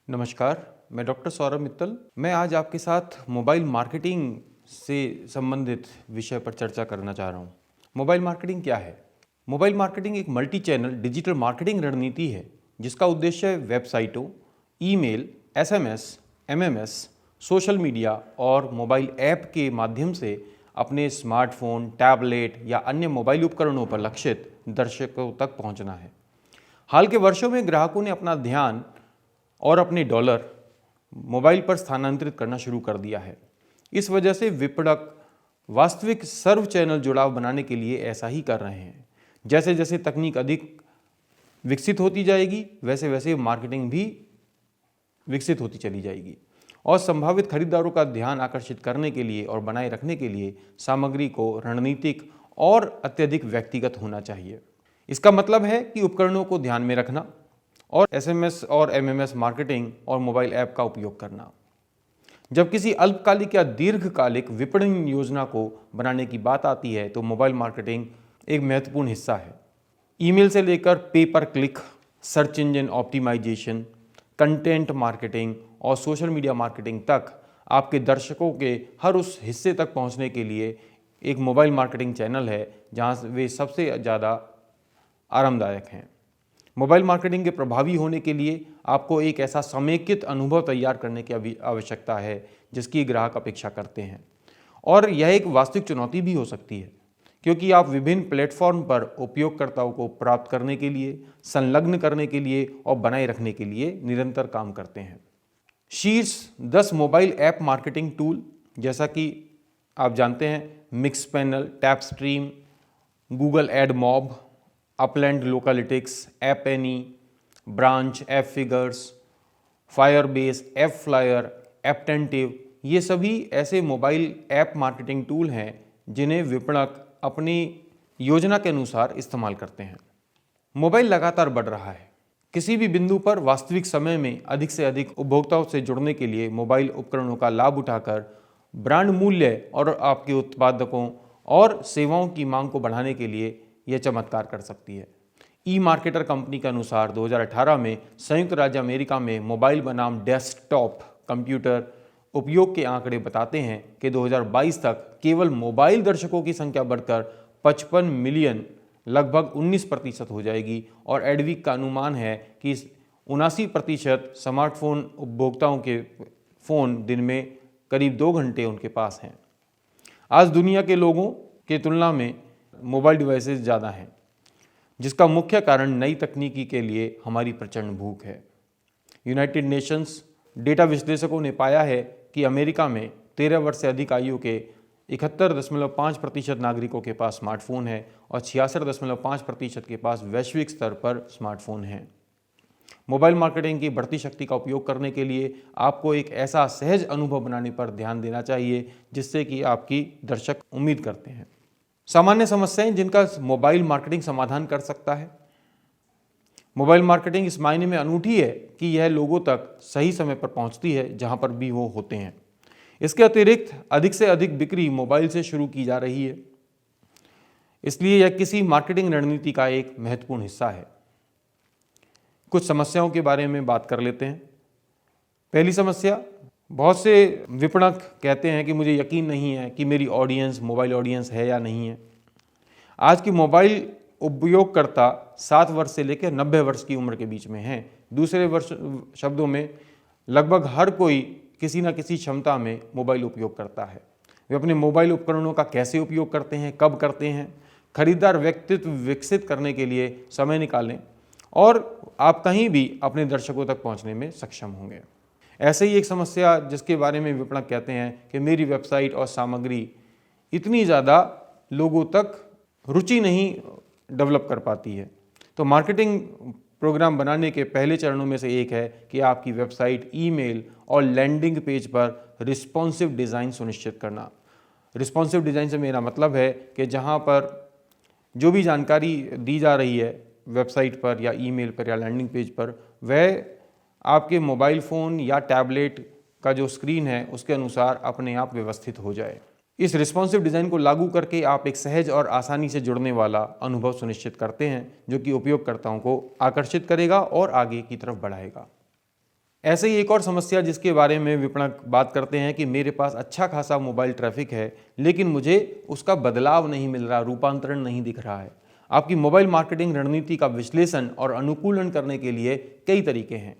नमस्कार, मैं डॉक्टर सौरभ मित्तल। मैं आज आपके साथ मोबाइल मार्केटिंग से संबंधित विषय पर चर्चा करना चाह रहा हूँ। मोबाइल मार्केटिंग क्या है? मोबाइल मार्केटिंग एक मल्टी चैनल डिजिटल मार्केटिंग रणनीति है जिसका उद्देश्य वेबसाइटों, email, SMS, MMS, social media और मोबाइल ऐप के माध्यम से अपने स्मार्टफोन, टैबलेट या अन्य मोबाइल उपकरणों पर लक्षित दर्शकों तक पहुँचना है। हाल के वर्षों में ग्राहकों ने अपना ध्यान और अपने डॉलर मोबाइल पर स्थानांतरित करना शुरू कर दिया है। इस वजह से विपणक वास्तविक सर्व चैनल जुड़ाव बनाने के लिए ऐसा ही कर रहे हैं। जैसे जैसे तकनीक अधिक विकसित होती जाएगी वैसे वैसे मार्केटिंग भी विकसित होती चली जाएगी और संभावित खरीदारों का ध्यान आकर्षित करने के लिए और बनाए रखने के लिए सामग्री को रणनीतिक और अत्यधिक व्यक्तिगत होना चाहिए। इसका मतलब है कि उपकरणों को ध्यान में रखना और एसएमएस और एमएमएस मार्केटिंग और मोबाइल ऐप का उपयोग करना। जब किसी अल्पकालिक या दीर्घकालिक विपणन योजना को बनाने की बात आती है तो मोबाइल मार्केटिंग एक महत्वपूर्ण हिस्सा है। ईमेल से लेकर pay per click, search engine optimisation, content marketing और सोशल मीडिया मार्केटिंग तक आपके दर्शकों के हर उस हिस्से तक पहुंचने के लिए एक मोबाइल मार्केटिंग चैनल है जहां वे सबसे ज़्यादा आरामदायक हैं। मोबाइल मार्केटिंग के प्रभावी होने के लिए आपको एक ऐसा समेकित अनुभव तैयार करने की आवश्यकता है जिसकी ग्राहक अपेक्षा करते हैं, और यह एक वास्तविक चुनौती भी हो सकती है क्योंकि आप विभिन्न प्लेटफॉर्म पर उपयोगकर्ताओं को प्राप्त करने के लिए, संलग्न करने के लिए और बनाए रखने के लिए निरंतर काम करते हैं। शीर्ष 10 मोबाइल ऐप मार्केटिंग टूल जैसा कि आप जानते हैं Mixpanel, Tapstream, Google AdMob, Upland Localytics, App Annie, Branch, AppFigures, Firebase, AppsFlyer, Apptentive, ये सभी ऐसे मोबाइल ऐप मार्केटिंग टूल हैं जिन्हें विपणक अपनी योजना के अनुसार इस्तेमाल करते हैं। मोबाइल लगातार बढ़ रहा है। किसी भी बिंदु पर वास्तविक समय में अधिक से अधिक उपभोक्ताओं से जुड़ने के लिए मोबाइल उपकरणों का लाभ उठाकर ब्रांड मूल्य और आपके उत्पादकों और सेवाओं की मांग को बढ़ाने के लिए यह चमत्कार कर सकती है। ई मार्केटर कंपनी के अनुसार 2018 में संयुक्त राज्य अमेरिका में मोबाइल बनाम डेस्कटॉप कंप्यूटर उपयोग के आंकड़े बताते हैं कि 2022 तक केवल मोबाइल दर्शकों की संख्या बढ़कर 55 मिलियन लगभग 19% हो जाएगी और एडवीक का अनुमान है कि 79% स्मार्टफोन उपभोक्ताओं के फ़ोन दिन में करीब 2 घंटे उनके पास हैं। आज दुनिया के लोगों के तुलना में मोबाइल डिवाइसेस ज़्यादा हैं, जिसका मुख्य कारण नई तकनीकी के लिए हमारी प्रचंड भूख है। यूनाइटेड नेशंस डेटा विश्लेषकों ने पाया है कि अमेरिका में 13 वर्ष से अधिक आयु के 71.5% नागरिकों के पास स्मार्टफोन है और 66.5% के पास वैश्विक स्तर पर स्मार्टफोन हैं। मोबाइल मार्केटिंग की बढ़ती शक्ति का उपयोग करने के लिए आपको एक ऐसा सहज अनुभव बनाने पर ध्यान देना चाहिए जिससे कि आपकी दर्शक उम्मीद करते हैं। सामान्य समस्याएं जिनका मोबाइल मार्केटिंग समाधान कर सकता है। मोबाइल मार्केटिंग इस मायने में अनूठी है कि यह लोगों तक सही समय पर पहुंचती है जहां पर भी वो होते हैं। इसके अतिरिक्त अधिक से अधिक बिक्री मोबाइल से शुरू की जा रही है, इसलिए यह किसी मार्केटिंग रणनीति का एक महत्वपूर्ण हिस्सा है। कुछ समस्याओं के बारे में बात कर लेते हैं। पहली समस्या, बहुत से विपणक कहते हैं कि मुझे यकीन नहीं है कि मेरी ऑडियंस मोबाइल ऑडियंस है या नहीं है। आज की मोबाइल उपयोगकर्ता 7 वर्ष से लेकर 90 वर्ष की उम्र के बीच में हैं। दूसरे शब्दों में लगभग हर कोई किसी न किसी क्षमता में मोबाइल उपयोग करता है। वे अपने मोबाइल उपकरणों का कैसे उपयोग करते हैं, कब करते हैं, खरीदार व्यक्तित्व विकसित करने के लिए समय निकालें और आप कहीं भी अपने दर्शकों तक पहुंचने में सक्षम होंगे। ऐसे ही एक समस्या जिसके बारे में विपणक कहते हैं कि मेरी वेबसाइट और सामग्री इतनी ज़्यादा लोगों तक रुचि नहीं डेवलप कर पाती है। तो मार्केटिंग प्रोग्राम बनाने के पहले चरणों में से एक है कि आपकी वेबसाइट, ईमेल और लैंडिंग पेज पर रिस्पॉन्सिव डिज़ाइन सुनिश्चित करना। रिस्पॉन्सिव डिज़ाइन से मेरा मतलब है कि जहाँ पर जो भी जानकारी दी जा रही है वेबसाइट पर या ईमेल पर या लैंडिंग पेज पर, वह आपके मोबाइल फ़ोन या टैबलेट का जो स्क्रीन है उसके अनुसार अपने आप व्यवस्थित हो जाए। इस रिस्पॉन्सिव डिज़ाइन को लागू करके आप एक सहज और आसानी से जुड़ने वाला अनुभव सुनिश्चित करते हैं जो कि उपयोगकर्ताओं को आकर्षित करेगा और आगे की तरफ बढ़ाएगा। ऐसे ही एक और समस्या जिसके बारे में विपणक बात करते हैं कि मेरे पास अच्छा खासा मोबाइल ट्रैफिक है, लेकिन मुझे उसका बदलाव नहीं मिल रहा, रूपांतरण नहीं दिख रहा है। आपकी मोबाइल मार्केटिंग रणनीति का विश्लेषण और अनुकूलन करने के लिए कई तरीके हैं,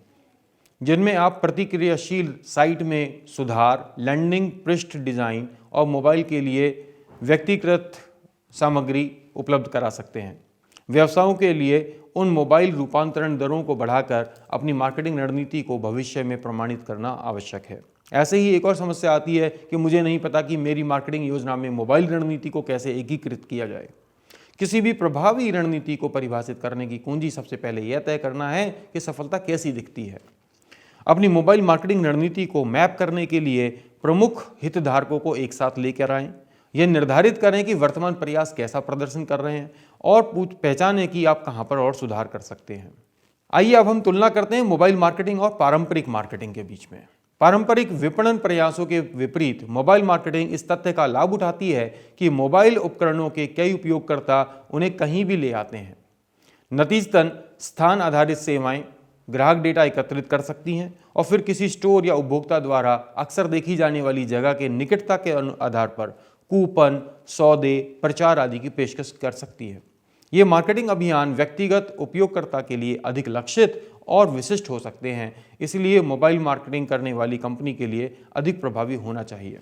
जिनमें आप प्रतिक्रियाशील साइट में सुधार, लैंडिंग पृष्ठ डिजाइन और मोबाइल के लिए व्यक्तिगत सामग्री उपलब्ध करा सकते हैं। व्यवसायों के लिए उन मोबाइल रूपांतरण दरों को बढ़ाकर अपनी मार्केटिंग रणनीति को भविष्य में प्रमाणित करना आवश्यक है। ऐसे ही एक और समस्या आती है कि मुझे नहीं पता कि मेरी मार्केटिंग योजना में मोबाइल रणनीति को कैसे एकीकृत किया जाए। किसी भी प्रभावी रणनीति को परिभाषित करने की कुंजी सबसे पहले यह तय करना है कि सफलता कैसी दिखती है। अपनी मोबाइल मार्केटिंग रणनीति को मैप करने के लिए प्रमुख हितधारकों को एक साथ लेकर आएं। यह निर्धारित करें कि वर्तमान प्रयास कैसा प्रदर्शन कर रहे हैं और पहचानें कि आप कहां पर और सुधार कर सकते हैं। आइए अब हम तुलना करते हैं मोबाइल मार्केटिंग और पारंपरिक मार्केटिंग के बीच में। पारंपरिक विपणन प्रयासों के विपरीत मोबाइल मार्केटिंग इस तथ्य का लाभ उठाती है कि मोबाइल उपकरणों के कई उपयोगकर्ता उन्हें कहीं भी ले आते हैं। नतीजतन स्थान आधारित सेवाएं ग्राहक डेटा एकत्रित कर सकती हैं और फिर किसी स्टोर या उपभोक्ता द्वारा अक्सर देखी जाने वाली जगह के निकटता के आधार पर कूपन, सौदे, प्रचार आदि की पेशकश कर सकती है। ये मार्केटिंग अभियान व्यक्तिगत उपयोगकर्ता के लिए अधिक लक्षित और विशिष्ट हो सकते हैं, इसलिए मोबाइल मार्केटिंग करने वाली कंपनी के लिए अधिक प्रभावी होना चाहिए।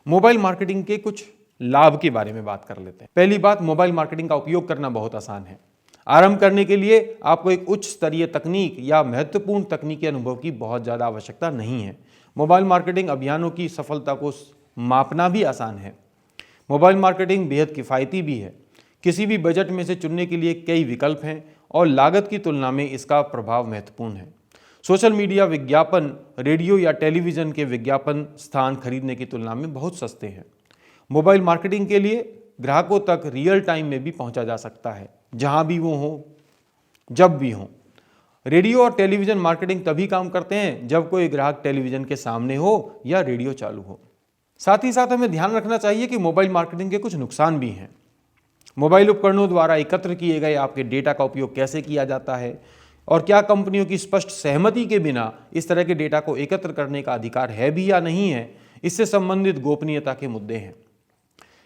मोबाइल मार्केटिंग के कुछ लाभ के बारे में बात कर लेते हैं। पहली बात, मोबाइल मार्केटिंग का उपयोग करना बहुत आसान है। आरंभ करने के लिए आपको एक उच्च स्तरीय तकनीक या महत्वपूर्ण तकनीकी अनुभव की बहुत ज़्यादा आवश्यकता नहीं है। मोबाइल मार्केटिंग अभियानों की सफलता को मापना भी आसान है। मोबाइल मार्केटिंग बेहद किफ़ायती भी है। किसी भी बजट में से चुनने के लिए कई विकल्प हैं और लागत की तुलना में इसका प्रभाव महत्वपूर्ण है। सोशल मीडिया विज्ञापन रेडियो या टेलीविज़न के विज्ञापन स्थान खरीदने की तुलना में बहुत सस्ते हैं। मोबाइल मार्केटिंग के लिए ग्राहकों तक रियल टाइम में भी पहुंचा जा सकता है, जहां भी वो हो, जब भी हो। रेडियो और टेलीविज़न मार्केटिंग तभी काम करते हैं जब कोई ग्राहक टेलीविज़न के सामने हो या रेडियो चालू हो। साथ ही साथ हमें ध्यान रखना चाहिए कि मोबाइल मार्केटिंग के कुछ नुकसान भी हैं। मोबाइल उपकरणों द्वारा एकत्र किए गए आपके डेटा का उपयोग कैसे किया जाता है और क्या कंपनियों की स्पष्ट सहमति के बिना इस तरह के डेटा को एकत्र करने का अधिकार है भी या नहीं है, इससे संबंधित गोपनीयता के मुद्दे हैं।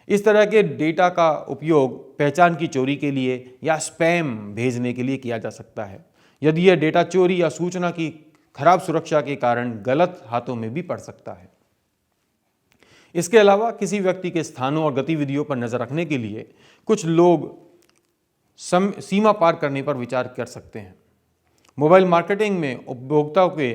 इस तरह के डेटा का उपयोग पहचान की चोरी के लिए या स्पैम भेजने के लिए किया जा सकता है। यदि यह डेटा चोरी या सूचना की खराब सुरक्षा के कारण गलत हाथों में भी पड़ सकता है। इसके अलावा किसी व्यक्ति के स्थानों और गतिविधियों पर नजर रखने के लिए कुछ लोग सीमा पार करने पर विचार कर सकते हैं। मोबाइल मार्केटिंग में उपभोक्ताओं के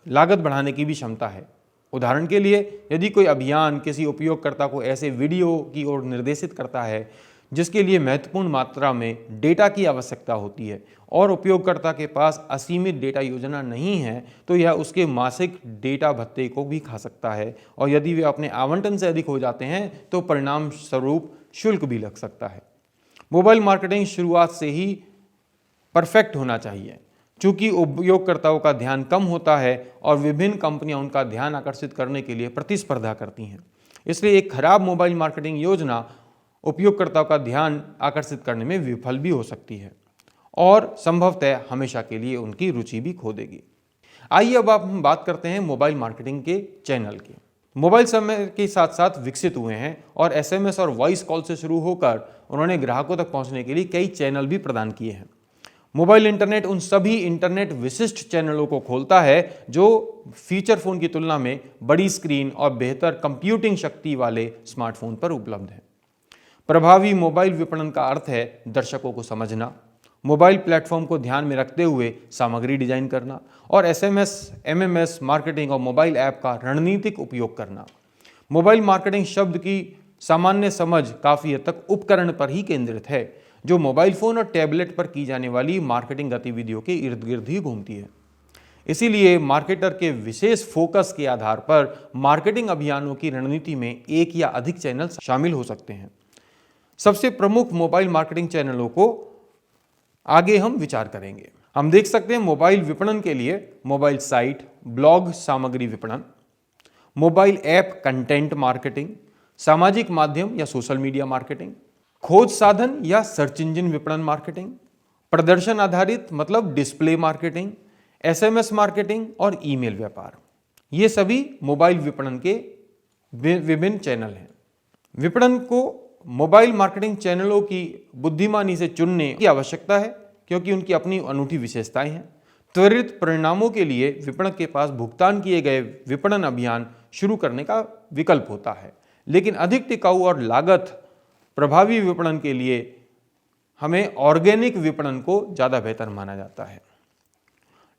लागत बढ़ाने की भी क्षमता है। उदाहरण के लिए, यदि कोई अभियान किसी उपयोगकर्ता को ऐसे वीडियो की ओर निर्देशित करता है जिसके लिए महत्वपूर्ण मात्रा में डेटा की आवश्यकता होती है और उपयोगकर्ता के पास असीमित डेटा योजना नहीं है, तो यह उसके मासिक डेटा भत्ते को भी खा सकता है और यदि वे अपने आवंटन से अधिक हो जाते हैं तो परिणाम स्वरूप शुल्क भी लग सकता है। मोबाइल मार्केटिंग शुरुआत से ही परफेक्ट होना चाहिए। चूंकि उपयोगकर्ताओं का ध्यान कम होता है और विभिन्न कंपनियां उनका ध्यान आकर्षित करने के लिए प्रतिस्पर्धा करती हैं, इसलिए एक खराब मोबाइल मार्केटिंग योजना उपयोगकर्ताओं का ध्यान आकर्षित करने में विफल भी हो सकती है और संभवतः हमेशा के लिए उनकी रुचि भी खो देगी। आइए अब हम बात करते हैं मोबाइल मार्केटिंग के चैनल की। मोबाइल समय के साथ साथ विकसित हुए हैं और एसएमएस और वॉइस कॉल से शुरू होकर उन्होंने ग्राहकों तक पहुंचने के लिए कई चैनल भी प्रदान किए हैं। मोबाइल इंटरनेट उन सभी इंटरनेट विशिष्ट चैनलों को खोलता है जो फीचर फोन की तुलना में बड़ी स्क्रीन और बेहतर कंप्यूटिंग शक्ति वाले स्मार्टफोन पर उपलब्ध है। प्रभावी मोबाइल विपणन का अर्थ है दर्शकों को समझना, मोबाइल प्लेटफॉर्म को ध्यान में रखते हुए सामग्री डिजाइन करना और एसएमएस, एमएमएस मार्केटिंग और मोबाइल ऐप का रणनीतिक उपयोग करना। मोबाइल मार्केटिंग शब्द की सामान्य समझ काफ़ी हद तक उपकरण पर ही केंद्रित है, जो मोबाइल फोन और टैबलेट पर की जाने वाली मार्केटिंग गतिविधियों के इर्द गिर्द ही घूमती है। इसीलिए मार्केटर के विशेष फोकस के आधार पर मार्केटिंग अभियानों की रणनीति में एक या अधिक चैनल शामिल हो सकते हैं। सबसे प्रमुख मोबाइल मार्केटिंग चैनलों को आगे हम विचार करेंगे। हम देख सकते हैं मोबाइल विपणन के लिए मोबाइल साइट, ब्लॉग सामग्री विपणन, मोबाइल ऐप कंटेंट मार्केटिंग, सामाजिक माध्यम या सोशल मीडिया मार्केटिंग, खोज साधन या सर्च इंजन विपणन मार्केटिंग, प्रदर्शन आधारित मतलब डिस्प्ले मार्केटिंग, एसएमएस मार्केटिंग और ईमेल व्यापार, ये सभी मोबाइल विपणन के विभिन्न चैनल हैं। विपणन को मोबाइल मार्केटिंग चैनलों की बुद्धिमानी से चुनने की आवश्यकता है क्योंकि उनकी अपनी अनूठी विशेषताएं हैं। त्वरित परिणामों के लिए विपणक के पास भुगतान किए गए विपणन अभियान शुरू करने का विकल्प होता है, लेकिन अधिक टिकाऊ और लागत प्रभावी विपणन के लिए हमें ऑर्गेनिक विपणन को ज़्यादा बेहतर माना जाता है।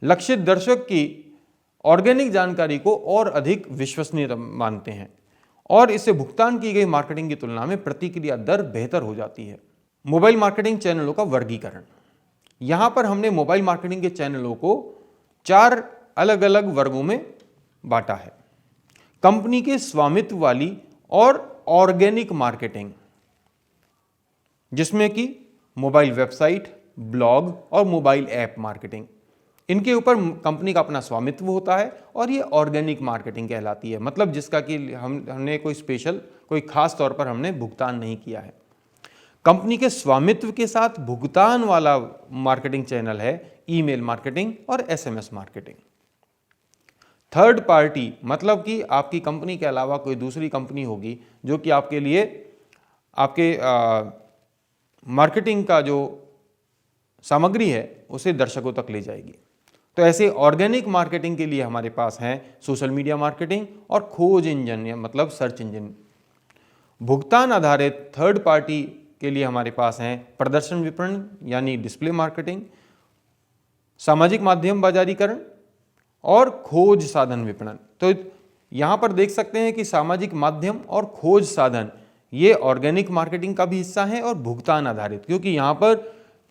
लक्षित दर्शक की ऑर्गेनिक जानकारी को और अधिक विश्वसनीय मानते हैं और इससे भुगतान की गई मार्केटिंग की तुलना में प्रतिक्रिया दर बेहतर हो जाती है। मोबाइल मार्केटिंग चैनलों का वर्गीकरण, यहाँ पर हमने मोबाइल मार्केटिंग के चैनलों को 4 अलग अलग वर्गों में बांटा है। कंपनी के स्वामित्व वाली और ऑर्गेनिक मार्केटिंग, जिसमें कि मोबाइल वेबसाइट, ब्लॉग और मोबाइल ऐप मार्केटिंग, इनके ऊपर कंपनी का अपना स्वामित्व होता है और ये ऑर्गेनिक मार्केटिंग कहलाती है, मतलब जिसका कि हमने कोई खास तौर पर हमने भुगतान नहीं किया है। कंपनी के स्वामित्व के साथ भुगतान वाला मार्केटिंग चैनल है ईमेल मार्केटिंग और एसएमएस मार्केटिंग। थर्ड पार्टी, मतलब कि आपकी कंपनी के अलावा कोई दूसरी कंपनी होगी जो कि आपके लिए आपके मार्केटिंग का जो सामग्री है उसे दर्शकों तक ले जाएगी। तो ऐसे ऑर्गेनिक मार्केटिंग के लिए हमारे पास हैं सोशल मीडिया मार्केटिंग और खोज इंजन या मतलब सर्च इंजन। भुगतान आधारित थर्ड पार्टी के लिए हमारे पास हैं प्रदर्शन विपणन यानी डिस्प्ले मार्केटिंग, सामाजिक माध्यम बाजारीकरण और खोज साधन विपणन। तो यहाँ पर देख सकते हैं कि सामाजिक माध्यम और खोज साधन ये ऑर्गेनिक मार्केटिंग का भी हिस्सा है और भुगतान आधारित, क्योंकि यहाँ पर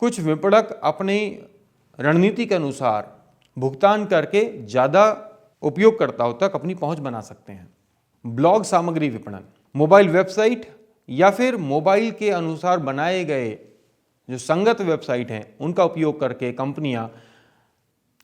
कुछ विपणक अपनी रणनीति के अनुसार भुगतान करके ज़्यादा उपयोगकर्ताओं तक अपनी पहुंच बना सकते हैं। ब्लॉग सामग्री विपणन, मोबाइल वेबसाइट या फिर मोबाइल के अनुसार बनाए गए जो संगत वेबसाइट हैं उनका उपयोग करके कंपनियां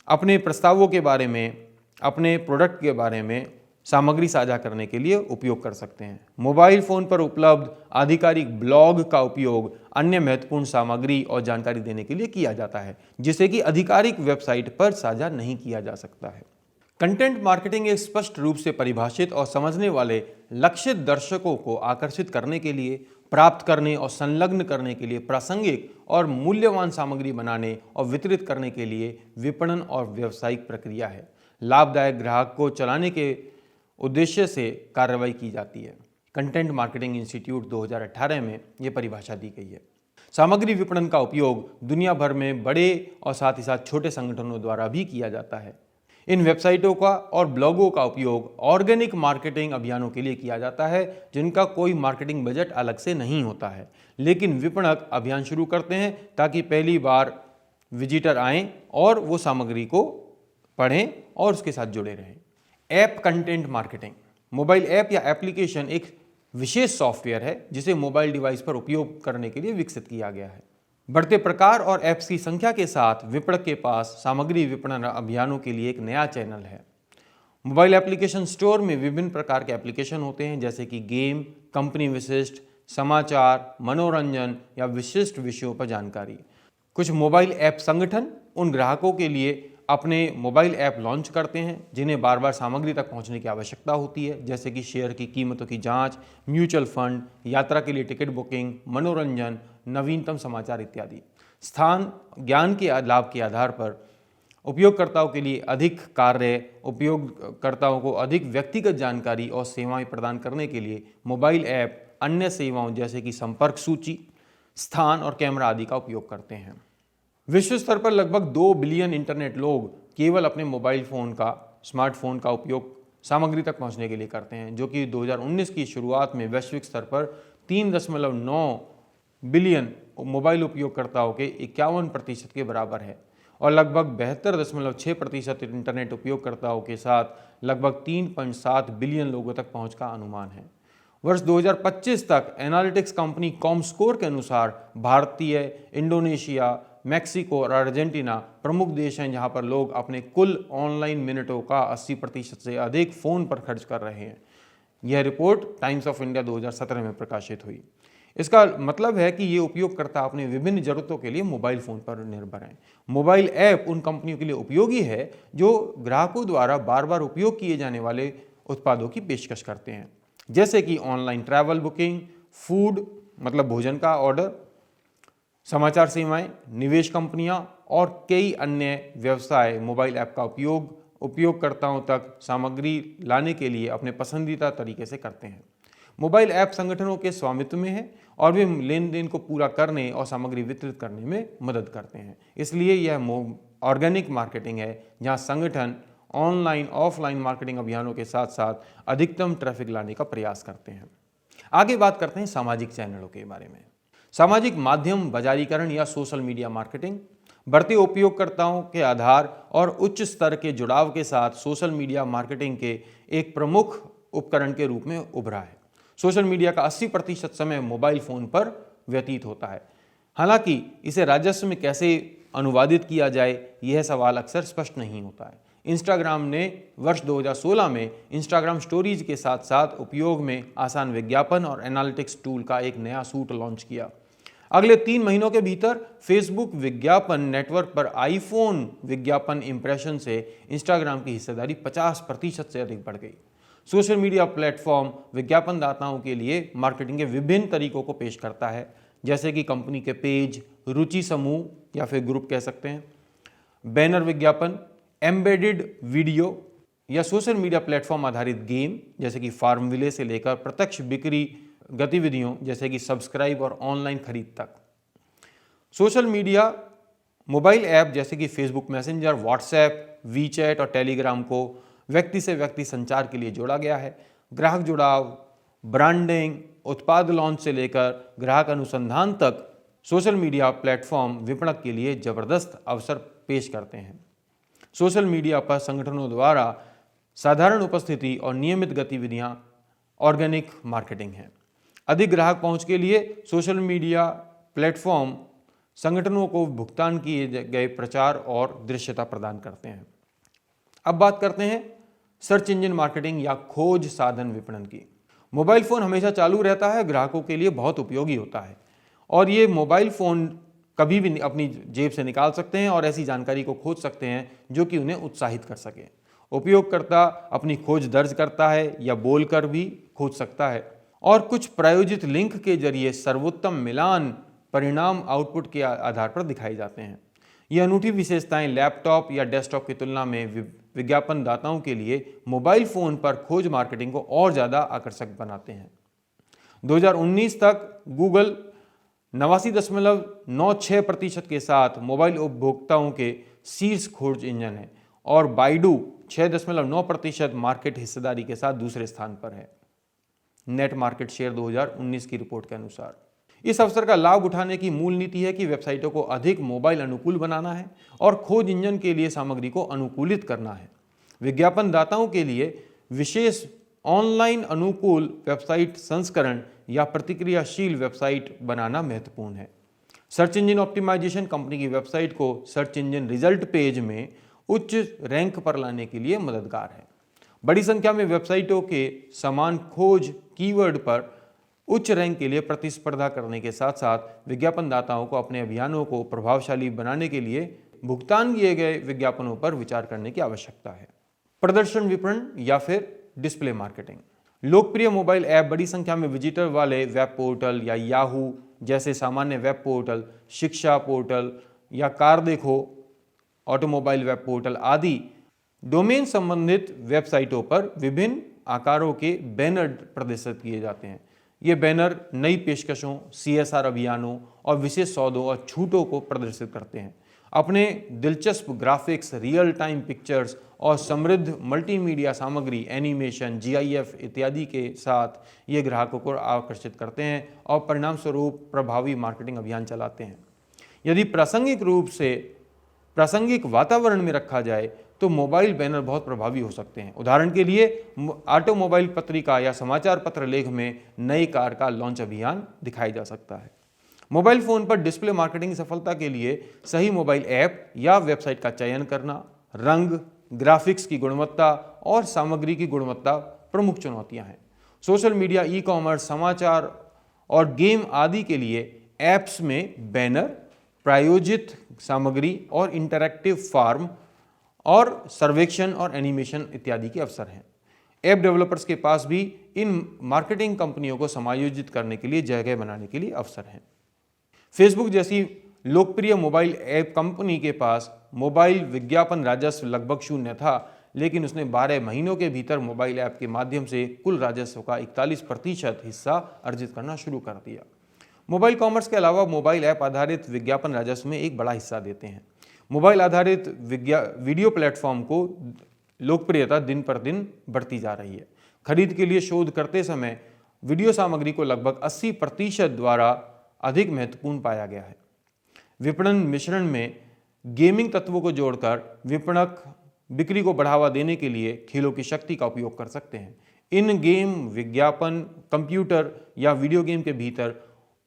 अपने प्रस्तावों के बारे में, अपने प्रोडक्ट के बारे में सामग्री साझा करने के लिए उपयोग कर सकते हैं। मोबाइल फ़ोन पर उपलब्ध आधिकारिक ब्लॉग का उपयोग अन्य महत्वपूर्ण सामग्री और जानकारी देने के लिए किया जाता है, जिसे कि आधिकारिक वेबसाइट पर साझा नहीं किया जा सकता है। कंटेंट मार्केटिंग एक स्पष्ट रूप से परिभाषित और समझने वाले लक्षित दर्शकों को आकर्षित करने के लिए, प्राप्त करने और संलग्न करने के लिए प्रासंगिक और मूल्यवान सामग्री बनाने और वितरित करने के लिए विपणन और व्यावसायिक प्रक्रिया है। लाभदायक ग्राहक को चलाने के उद्देश्य से कार्रवाई की जाती है। कंटेंट मार्केटिंग इंस्टीट्यूट 2018 में यह परिभाषा दी गई है। सामग्री विपणन का उपयोग दुनिया भर में बड़े और साथ ही साथ छोटे संगठनों द्वारा भी किया जाता है। इन वेबसाइटों का और ब्लॉगों का उपयोग ऑर्गेनिक मार्केटिंग अभियानों के लिए किया जाता है जिनका कोई मार्केटिंग बजट अलग से नहीं होता है, लेकिन विपणक अभियान शुरू करते हैं ताकि पहली बार विजिटर आएं और वो सामग्री को पढ़ें और उसके साथ जुड़े रहें। App content marketing, mobile app या एप्लीकेशन एक विशेष सॉफ्टवेयर है जिसे मोबाइल डिवाइस पर उपयोग करने के लिए विकसित किया गया है। बढ़ते प्रकार और ऐप्स की संख्या के साथ विपणक के पास सामग्री विपणन अभियानों के लिए एक नया चैनल है। मोबाइल एप्लीकेशन स्टोर में विभिन्न प्रकार के एप्लीकेशन होते हैं, जैसे कि गेम, कंपनी विशिष्ट, समाचार, मनोरंजन या विशिष्ट विषयों पर जानकारी। कुछ मोबाइल ऐप संगठन उन ग्राहकों के लिए अपने मोबाइल ऐप लॉन्च करते हैं जिन्हें बार बार सामग्री तक पहुंचने की आवश्यकता होती है, जैसे कि शेयर की कीमतों की जांच, म्यूचुअल फंड, यात्रा के लिए टिकट बुकिंग, मनोरंजन, नवीनतम समाचार इत्यादि। स्थान ज्ञान के लाभ के आधार पर उपयोगकर्ताओं के लिए अधिक कार्य, उपयोगकर्ताओं को अधिक व्यक्तिगत जानकारी और सेवाएं प्रदान करने के लिए मोबाइल ऐप अन्य सेवाओं जैसे कि संपर्क सूची, स्थान और कैमरा आदि का उपयोग करते हैं। विश्व स्तर पर लगभग 2 बिलियन इंटरनेट लोग केवल अपने मोबाइल फ़ोन का, स्मार्टफोन का उपयोग सामग्री तक पहुंचने के लिए करते हैं, जो कि 2019 की शुरुआत में वैश्विक स्तर पर 3.9 बिलियन मोबाइल उपयोगकर्ताओं के 51% के बराबर है और लगभग 72.6% इंटरनेट उपयोगकर्ताओं के साथ लगभग 3.7 बिलियन लोगों तक पहुंच का अनुमान है। वर्ष 2025 तक एनालिटिक्स कंपनी कॉमस्कोर के अनुसार भारतीय, इंडोनेशिया, मैक्सिको और अर्जेंटीना प्रमुख देश हैं जहां पर लोग अपने कुल ऑनलाइन मिनटों का 80% से अधिक फ़ोन पर खर्च कर रहे हैं। यह रिपोर्ट टाइम्स ऑफ इंडिया 2017 में प्रकाशित हुई। इसका मतलब है कि ये उपयोगकर्ता अपने विभिन्न जरूरतों के लिए मोबाइल फ़ोन पर निर्भर हैं। मोबाइल ऐप उन कंपनियों के लिए उपयोगी है जो ग्राहकों द्वारा बार बार उपयोग किए जाने वाले उत्पादों की पेशकश करते हैं, जैसे कि ऑनलाइन ट्रैवल बुकिंग, फूड मतलब भोजन का ऑर्डर, समाचार सेवाएं, निवेश कंपनियां और कई अन्य व्यवसाय मोबाइल ऐप का उपयोग उपयोगकर्ताओं तक सामग्री लाने के लिए अपने पसंदीदा तरीके से करते हैं। मोबाइल ऐप संगठनों के स्वामित्व में है और वे लेन देन को पूरा करने और सामग्री वितरित करने में मदद करते हैं। इसलिए यह ऑर्गेनिक मार्केटिंग है, जहां संगठन ऑनलाइन ऑफलाइन मार्केटिंग अभियानों के साथ साथ अधिकतम ट्रैफिक लाने का प्रयास करते हैं। आगे बात करते हैं सामाजिक चैनलों के बारे में। सामाजिक माध्यम बाजारीकरण या सोशल मीडिया मार्केटिंग बढ़ते उपयोगकर्ताओं के आधार और उच्च स्तर के जुड़ाव के साथ सोशल मीडिया मार्केटिंग के एक प्रमुख उपकरण के रूप में उभरा है। सोशल मीडिया का 80% समय मोबाइल फ़ोन पर व्यतीत होता है। हालांकि इसे राजस्व में कैसे अनुवादित किया जाए, यह सवाल अक्सर स्पष्ट नहीं होता है। इंस्टाग्राम ने वर्ष 2016 में इंस्टाग्राम स्टोरीज के साथ साथ उपयोग में आसान विज्ञापन और एनालिटिक्स टूल का एक नया सूट लॉन्च किया। अगले 3 महीनों के भीतर फेसबुक विज्ञापन नेटवर्क पर आईफोन विज्ञापन इंप्रेशन से इंस्टाग्राम की हिस्सेदारी 50% से अधिक बढ़ गई। सोशल मीडिया प्लेटफॉर्म विज्ञापनदाताओं के लिए मार्केटिंग के विभिन्न तरीकों को पेश करता है, जैसे कि कंपनी के पेज, रुचि समूह या फिर ग्रुप कह सकते हैं, बैनर विज्ञापन, एम्बेडेड वीडियो या सोशल मीडिया प्लेटफॉर्म आधारित गेम जैसे कि फार्मविले से लेकर प्रत्यक्ष बिक्री गतिविधियों जैसे कि सब्सक्राइब और ऑनलाइन खरीद तक। सोशल मीडिया मोबाइल ऐप जैसे कि फेसबुक मैसेंजर, व्हाट्सएप, वीचैट और टेलीग्राम को व्यक्ति से व्यक्ति संचार के लिए जोड़ा गया है। ग्राहक जुड़ाव, ब्रांडिंग, उत्पाद लॉन्च से लेकर ग्राहक अनुसंधान तक सोशल मीडिया प्लेटफॉर्म विपणक के लिए जबरदस्त अवसर पेश करते हैं। सोशल मीडिया पर संगठनों द्वारा साधारण उपस्थिति और नियमित गतिविधियां ऑर्गेनिक मार्केटिंग है। अधिक ग्राहक पहुंच के लिए सोशल मीडिया प्लेटफॉर्म संगठनों को भुगतान किए गए प्रचार और दृश्यता प्रदान करते हैं। अब बात करते हैं सर्च इंजन मार्केटिंग या खोज साधन विपणन की। मोबाइल फ़ोन हमेशा चालू रहता है, ग्राहकों के लिए बहुत उपयोगी होता है और ये मोबाइल फ़ोन कभी भी अपनी जेब से निकाल सकते हैं और ऐसी जानकारी को खोज सकते हैं जो कि उन्हें उत्साहित कर सके। उपयोगकर्ता अपनी खोज दर्ज करता है या बोलकर भी खोज सकता है और कुछ प्रायोजित लिंक के जरिए सर्वोत्तम मिलान परिणाम आउटपुट के आधार पर दिखाए जाते हैं। ये अनूठी विशेषताएं लैपटॉप या डेस्कटॉप की तुलना में विज्ञापनदाताओं के लिए मोबाइल फ़ोन पर खोज मार्केटिंग को और ज़्यादा आकर्षक बनाते हैं। 2019 तक गूगल 89.96% के साथ मोबाइल उपभोक्ताओं के शीर्ष खोज इंजन है और बाइडू 6.9% मार्केट हिस्सेदारी के साथ दूसरे स्थान पर है, नेट मार्केट शेयर 2019 की रिपोर्ट के अनुसार। इस अवसर का लाभ उठाने की मूल नीति है कि वेबसाइटों को अधिक मोबाइल अनुकूल बनाना है और खोज इंजन के लिए सामग्री को अनुकूलित करना है। विज्ञापनदाताओं के लिए विशेष ऑनलाइन अनुकूल वेबसाइट संस्करण या प्रतिक्रियाशील वेबसाइट बनाना महत्वपूर्ण है। सर्च इंजन ऑप्टिमाइजेशन कंपनी की वेबसाइट को सर्च इंजन रिजल्ट पेज में उच्च रैंक पर लाने के लिए मददगार है। बड़ी संख्या में वेबसाइटों के समान खोज कीवर्ड पर उच्च रैंक के लिए प्रतिस्पर्धा करने के साथ साथ विज्ञापनदाताओं को अपने अभियानों को प्रभावशाली बनाने के लिए भुगतान किए गए विज्ञापनों पर विचार करने की आवश्यकता है। प्रदर्शन विपणन या फिर डिस्प्ले मार्केटिंग। लोकप्रिय मोबाइल ऐप बड़ी संख्या में विजिटर वाले वेब पोर्टल या याहू जैसे सामान्य वेब पोर्टल, शिक्षा पोर्टल या कार देखो ऑटोमोबाइल वेब पोर्टल आदि डोमेन संबंधित वेबसाइटों पर विभिन्न आकारों के बैनर प्रदर्शित किए जाते हैं। ये बैनर नई पेशकशों, CSR अभियानों और विशेष सौदों और छूटों को प्रदर्शित करते हैं। अपने दिलचस्प ग्राफिक्स, रियल टाइम पिक्चर्स और समृद्ध मल्टीमीडिया सामग्री, एनिमेशन, GIF इत्यादि के साथ ये ग्राहकों को आकर्षित करते हैं और परिणाम स्वरूप प्रभावी मार्केटिंग अभियान चलाते हैं। यदि प्रासंगिक रूप से प्रासंगिक वातावरण में रखा जाए तो मोबाइल बैनर बहुत प्रभावी हो सकते हैं। उदाहरण के लिए ऑटोमोबाइल पत्रिका या समाचार पत्र लेख में नई कार का लॉन्च अभियान दिखाया जा सकता है। मोबाइल फ़ोन पर डिस्प्ले मार्केटिंग की सफलता के लिए सही मोबाइल ऐप या वेबसाइट का चयन करना, रंग, ग्राफिक्स की गुणवत्ता और सामग्री की गुणवत्ता प्रमुख चुनौतियां हैं। सोशल मीडिया, ई-कॉमर्स, समाचार और गेम आदि के लिए ऐप्स में बैनर, प्रायोजित सामग्री और इंटरैक्टिव फॉर्म और सर्वेक्षण और एनिमेशन इत्यादि के अवसर हैं। ऐप डेवलपर्स के पास भी इन मार्केटिंग कंपनियों को समायोजित करने के लिए जगह बनाने के लिए अवसर हैं। फेसबुक जैसी लोकप्रिय मोबाइल ऐप कंपनी के पास मोबाइल विज्ञापन राजस्व लगभग शून्य था, लेकिन उसने 12 महीनों के भीतर मोबाइल ऐप के माध्यम से कुल राजस्व का 41% हिस्सा अर्जित करना शुरू कर दिया। मोबाइल कॉमर्स के अलावा मोबाइल ऐप आधारित विज्ञापन राजस्व में एक बड़ा हिस्सा देते हैं। मोबाइल आधारित वीडियो प्लेटफॉर्म को लोकप्रियता दिन पर दिन बढ़ती जा रही है। खरीद के लिए शोध करते समय वीडियो सामग्री को लगभग 80% द्वारा अधिक महत्वपूर्ण पाया गया है। विपणन मिश्रण में गेमिंग तत्वों को जोड़कर विपणक बिक्री को बढ़ावा देने के लिए खेलों की शक्ति का उपयोग कर सकते हैं। इन गेम विज्ञापन कंप्यूटर या वीडियो गेम के भीतर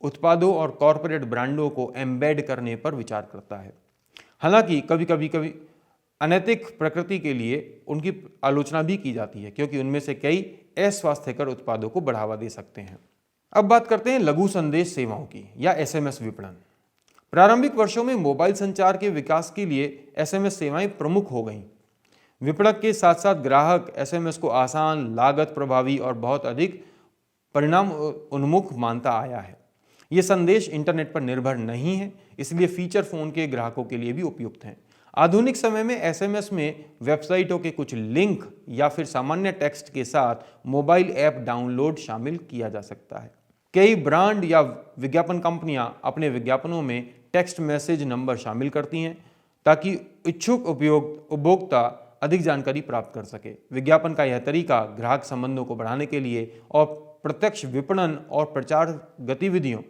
उत्पादों और कॉरपोरेट ब्रांडों को एम्बेड करने पर विचार करता है। हालांकि कभी अनैतिक प्रकृति के लिए उनकी आलोचना भी की जाती है, क्योंकि उनमें से कई अस्वास्थ्यकर उत्पादों को बढ़ावा दे सकते हैं। अब बात करते हैं लघु संदेश सेवाओं की या एसएमएस विपणन। प्रारंभिक वर्षों में मोबाइल संचार के विकास के लिए एसएमएस सेवाएं प्रमुख हो गईं। विपणक के साथ साथ ग्राहक एसएमएस को आसान, लागत प्रभावी और बहुत अधिक परिणाम उन्मुख मानता आया है। ये संदेश इंटरनेट पर निर्भर नहीं है, इसलिए फीचर फोन के ग्राहकों के लिए भी उपयुक्त हैं। आधुनिक समय में एसएमएस में वेबसाइटों के कुछ लिंक या फिर सामान्य टेक्स्ट के साथ मोबाइल ऐप डाउनलोड शामिल किया जा सकता है। कई ब्रांड या विज्ञापन कंपनियां अपने विज्ञापनों में टेक्स्ट मैसेज नंबर शामिल करती हैं ताकि इच्छुक उपभोक्ता अधिक जानकारी प्राप्त कर सके। विज्ञापन का यह तरीका ग्राहक संबंधों को बढ़ाने के लिए और प्रत्यक्ष विपणन और प्रचार गतिविधियों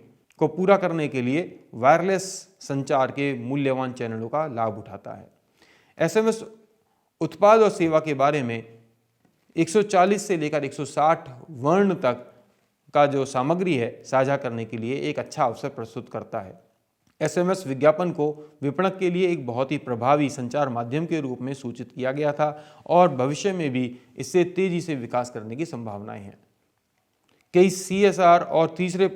को पूरा करने के लिए वायरलेस संचार के मूल्यवान चैनलों का लाभ उठाता है। एसएमएस उत्पाद और सेवा के बारे में 140 से लेकर 160 वर्ण तक का जो सामग्री है साझा करने के लिए एक अच्छा अवसर प्रस्तुत करता है। एसएमएस विज्ञापन को विपणक के लिए एक बहुत ही प्रभावी संचार माध्यम के रूप में सूचित किया गया था और भविष्य में भी इससे तेजी से विकास करने की संभावनाएं हैं। कई सीएसआर और तीसरे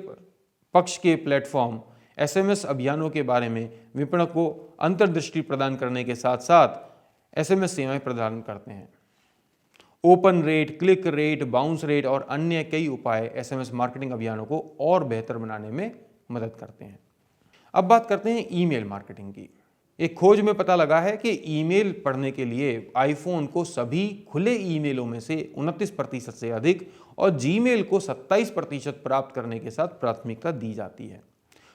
पक्ष के प्लेटफॉर्म एसएमएस अभियानों के बारे में विपणक को अंतर्दृष्टि प्रदान करने के साथ साथ एसएमएस सेवाएं प्रदान करते हैं। Open rate, click rate, bounce rate और अन्य कई उपाय एसएमएस मार्केटिंग अभियानों को और बेहतर बनाने में मदद करते हैं। अब बात करते हैं ईमेल मार्केटिंग की। एक खोज में पता लगा है कि ईमेल पढ़ने के लिए आईफोन को सभी खुले ईमेलों में से 29% से अधिक और जीमेल को 27% प्राप्त करने के साथ प्राथमिकता दी जाती है।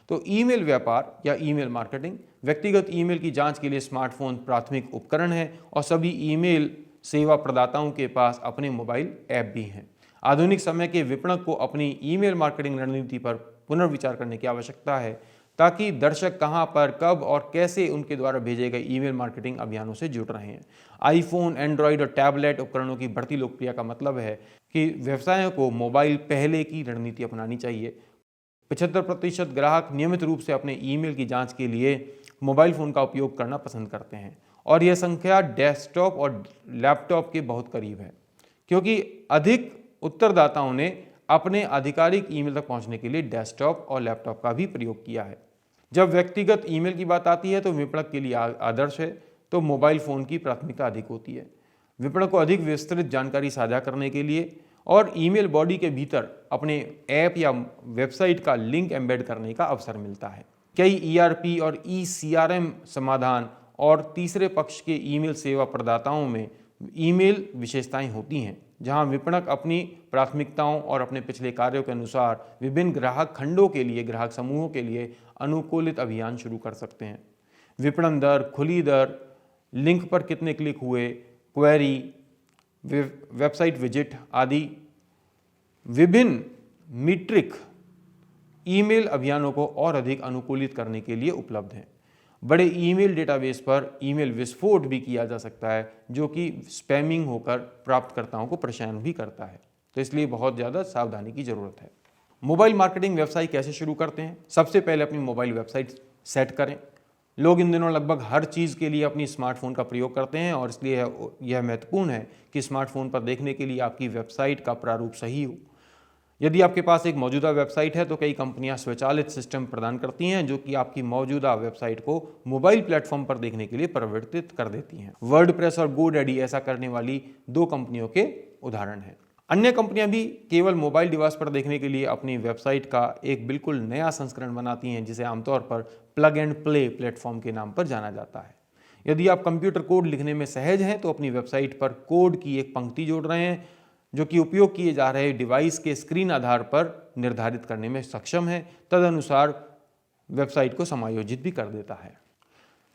तो ईमेल व्यापार या ईमेल मार्केटिंग व्यक्तिगत ईमेल की जांच के लिए स्मार्टफोन प्राथमिक उपकरण है और सभी ईमेल सेवा प्रदाताओं के पास अपने मोबाइल ऐप भी हैं। आधुनिक समय के विपणक को अपनी ईमेल मार्केटिंग रणनीति पर पुनर्विचार करने की आवश्यकता है ताकि दर्शक कहां पर, कब और कैसे उनके द्वारा भेजे गए ईमेल मार्केटिंग अभियानों से जुड़ रहे हैं। आईफोन, एंड्रॉयड और टैबलेट उपकरणों की बढ़ती लोकप्रियता का मतलब है कि व्यवसायों को मोबाइल पहले की रणनीति अपनानी चाहिए। 75% ग्राहक नियमित रूप से अपने ईमेल की जांच के लिए मोबाइल फ़ोन का उपयोग करना पसंद करते हैं और यह संख्या डेस्कटॉप और लैपटॉप के बहुत करीब है, क्योंकि अधिक उत्तरदाताओं ने अपने आधिकारिक ईमेल तक पहुंचने के लिए डेस्कटॉप और लैपटॉप का भी प्रयोग किया है। जब व्यक्तिगत ईमेल की बात आती है तो विपणक के लिए आदर्श है तो मोबाइल फ़ोन की प्राथमिकता अधिक होती है। विपणक को अधिक विस्तृत जानकारी साझा करने के लिए और ईमेल बॉडी के भीतर अपने ऐप या वेबसाइट का लिंक एम्बेड करने का अवसर मिलता है। कई ईआरपी और ईसीआरएम समाधान और तीसरे पक्ष के ईमेल सेवा प्रदाताओं में ईमेल विशेषताएं होती हैं, जहां विपणक अपनी प्राथमिकताओं और अपने पिछले कार्यों के अनुसार विभिन्न ग्राहक खंडों के लिए, ग्राहक समूहों के लिए अनुकूलित अभियान शुरू कर सकते हैं। विपणन दर, खुली दर, लिंक पर कितने क्लिक हुए, क्वेरी, वेबसाइट विजिट आदि विभिन्न मीट्रिक ईमेल अभियानों को और अधिक अनुकूलित करने के लिए उपलब्ध हैं। बड़े ईमेल डेटाबेस पर ईमेल विस्फोट भी किया जा सकता है, जो कि स्पैमिंग होकर प्राप्तकर्ताओं को परेशान भी करता है, तो इसलिए बहुत ज़्यादा सावधानी की ज़रूरत है। मोबाइल मार्केटिंग व्यवसाय कैसे शुरू करते हैं? सबसे पहले अपनी मोबाइल वेबसाइट सेट करें। लोग इन दिनों लगभग हर चीज़ के लिए अपनी स्मार्टफोन का प्रयोग करते हैं और इसलिए यह महत्वपूर्ण है कि स्मार्टफोन पर देखने के लिए आपकी वेबसाइट का प्रारूप सही हो। यदि आपके पास एक मौजूदा वेबसाइट है तो कई कंपनियां स्वचालित सिस्टम प्रदान करती हैं जो कि आपकी मौजूदा वेबसाइट को मोबाइल प्लेटफॉर्म पर देखने के लिए परिवर्तित कर देती हैं। वर्डप्रेस और गोडैडी ऐसा करने वाली 2 कंपनियों के उदाहरण हैं। अन्य कंपनियां भी केवल मोबाइल डिवाइस पर देखने के लिए अपनी वेबसाइट का एक बिल्कुल नया संस्करण बनाती हैं जिसे आमतौर पर प्लग एंड प्ले प्लेटफॉर्म के नाम पर जाना जाता है। यदि आप कंप्यूटर कोड लिखने में सहज हैं तो अपनी वेबसाइट पर कोड की एक पंक्ति जोड़ रहे हैं जो कि उपयोग किए जा रहे डिवाइस के स्क्रीन आधार पर निर्धारित करने में सक्षम है, तदनुसार वेबसाइट को समायोजित भी कर देता है।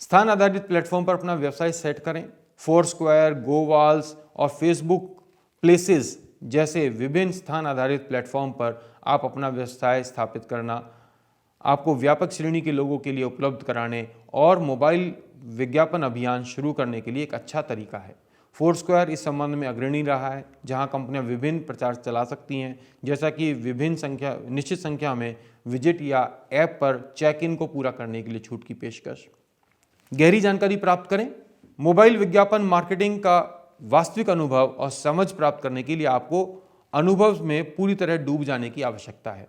स्थान आधारित प्लेटफॉर्म पर अपना वेबसाइट सेट करें। फोरस्क्वायर, गोवाल्स और फेसबुक प्लेसेस जैसे विभिन्न स्थान आधारित प्लेटफॉर्म पर आप अपना व्यवसाय स्थापित करना आपको व्यापक श्रेणी के लोगों के लिए उपलब्ध कराने और मोबाइल विज्ञापन अभियान शुरू करने के लिए एक अच्छा तरीका है। फोरस्क्वायर इस संबंध में अग्रणी रहा है, जहां कंपनियां विभिन्न प्रचार चला सकती हैं, जैसा कि निश्चित संख्या में विजिट या ऐप पर चेक इन को पूरा करने के लिए छूट की पेशकश। गहरी जानकारी प्राप्त करें। मोबाइल विज्ञापन मार्केटिंग का वास्तविक अनुभव और समझ प्राप्त करने के लिए आपको अनुभव में पूरी तरह डूब जाने की आवश्यकता है।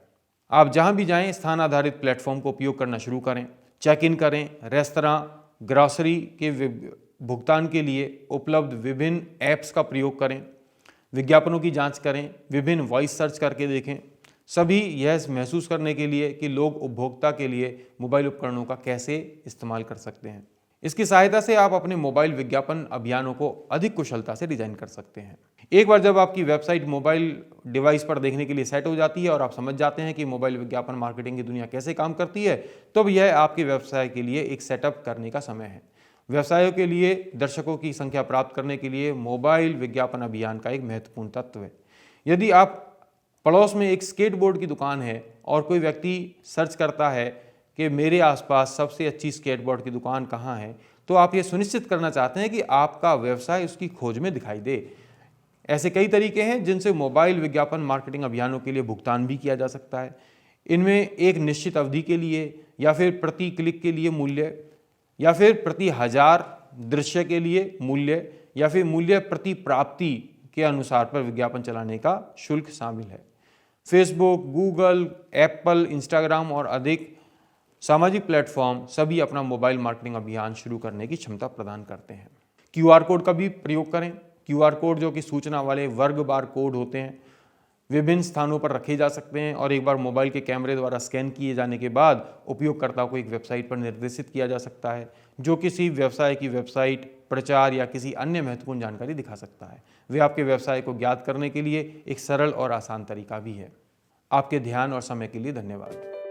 आप जहां भी जाएं, स्थान आधारित प्लेटफॉर्म को उपयोग करना शुरू करें। चेक इन करें, रेस्तरां, ग्रॉसरी के भुगतान के लिए उपलब्ध विभिन्न ऐप्स का प्रयोग करें, विज्ञापनों की जांच करें, विभिन्न वॉइस सर्च करके देखें, सभी यह महसूस करने के लिए कि लोग उपभोक्ता के लिए मोबाइल उपकरणों का कैसे इस्तेमाल कर सकते हैं। इसकी सहायता से आप अपने मोबाइल विज्ञापन अभियानों को अधिक कुशलता से डिजाइन कर सकते हैं। एक बार जब आपकी वेबसाइट मोबाइल डिवाइस पर देखने के लिए सेट हो जाती है और आप समझ जाते हैं कि मोबाइल विज्ञापन मार्केटिंग की दुनिया कैसे काम करती है, तो यह आपके व्यवसाय के लिए एक सेटअप करने का समय है। व्यवसायों के लिए दर्शकों की संख्या प्राप्त करने के लिए मोबाइल विज्ञापन अभियान का एक महत्वपूर्ण तत्व है। यदि आप पड़ोस में एक स्केटबोर्ड की दुकान है और कोई व्यक्ति सर्च करता है कि मेरे आसपास सबसे अच्छी स्केटबोर्ड की दुकान कहाँ है, तो आप ये सुनिश्चित करना चाहते हैं कि आपका व्यवसाय उसकी खोज में दिखाई दे। ऐसे कई तरीके हैं जिनसे मोबाइल विज्ञापन मार्केटिंग अभियानों के लिए भुगतान भी किया जा सकता है। इनमें एक निश्चित अवधि के लिए या फिर प्रति क्लिक के लिए मूल्य या फिर प्रति 1000 दृश्य के लिए मूल्य या फिर मूल्य प्रति प्राप्ति के अनुसार पर विज्ञापन चलाने का शुल्क शामिल है। फेसबुक, गूगल, एप्पल, इंस्टाग्राम और अधिक सामाजिक प्लेटफॉर्म सभी अपना मोबाइल मार्केटिंग अभियान शुरू करने की क्षमता प्रदान करते हैं। QR कोड का भी प्रयोग करें। QR कोड जो कि सूचना वाले वर्ग बार कोड होते हैं, विभिन्न स्थानों पर रखे जा सकते हैं और एक बार मोबाइल के कैमरे द्वारा स्कैन किए जाने के बाद उपयोगकर्ता को एक वेबसाइट पर निर्देशित किया जा सकता है जो किसी व्यवसाय की वेबसाइट, प्रचार या किसी अन्य महत्वपूर्ण जानकारी दिखा सकता है। वे आपके व्यवसाय को ज्ञात करने के लिए एक सरल और आसान तरीका भी है। आपके ध्यान और समय के लिए धन्यवाद।